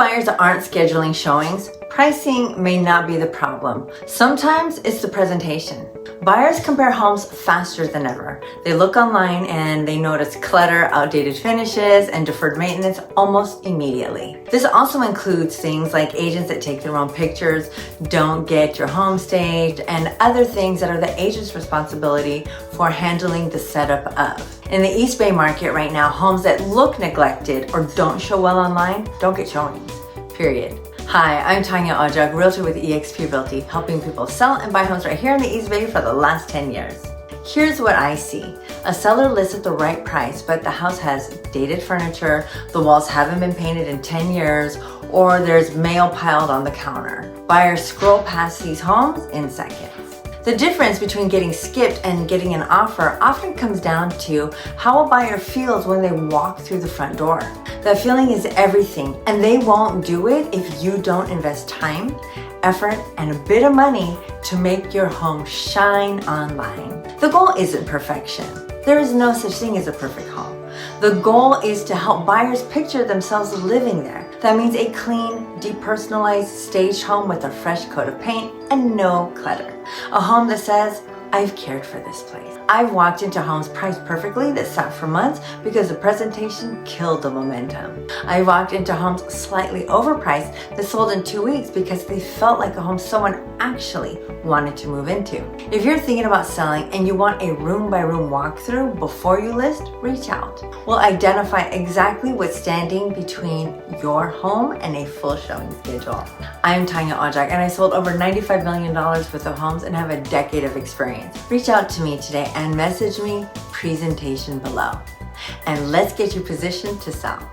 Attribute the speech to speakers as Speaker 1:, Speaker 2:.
Speaker 1: buyers aren't scheduling showings, pricing may not be the problem. Sometimes it's the presentation. Buyers compare homes faster than ever. They look online and they notice clutter, outdated finishes, and deferred maintenance almost immediately. This also includes things like agents that take their own pictures, don't get your home staged, and other things that are the agent's responsibility for handling the setup of. In the East Bay market right now, homes that look neglected or don't show well online don't get showings, period. Hi, I'm Tanja Odzak, Realtor with eXp Realty, helping people sell and buy homes right here in the East Bay for the last 10 years. Here's what I see. A seller lists at the right price, but the house has dated furniture, the walls haven't been painted in 10 years, or there's mail piled on the counter. Buyers scroll past these homes in seconds. The difference between getting skipped and getting an offer often comes down to how a buyer feels when they walk through the front door. That feeling is everything, and they won't do it if you don't invest time, effort, and a bit of money to make your home shine online. The goal isn't perfection. There is no such thing as a perfect home. The goal is to help buyers picture themselves living there. That means a clean, depersonalized, staged home with a fresh coat of paint and no clutter. A home that says, I've cared for this place. I've walked into homes priced perfectly that sat for months because the presentation killed the momentum. I walked into homes slightly overpriced that sold in 2 weeks because they felt like a home someone actually wanted to move into. If you're thinking about selling and you want a room-by-room walkthrough before you list, reach out. We'll identify exactly what's standing between your home and a full showing schedule. I'm Tanja Odzak, and I sold over $95 million worth of homes and have a decade of experience. Reach out to me today and message me presentation below. And let's get you positioned to sell.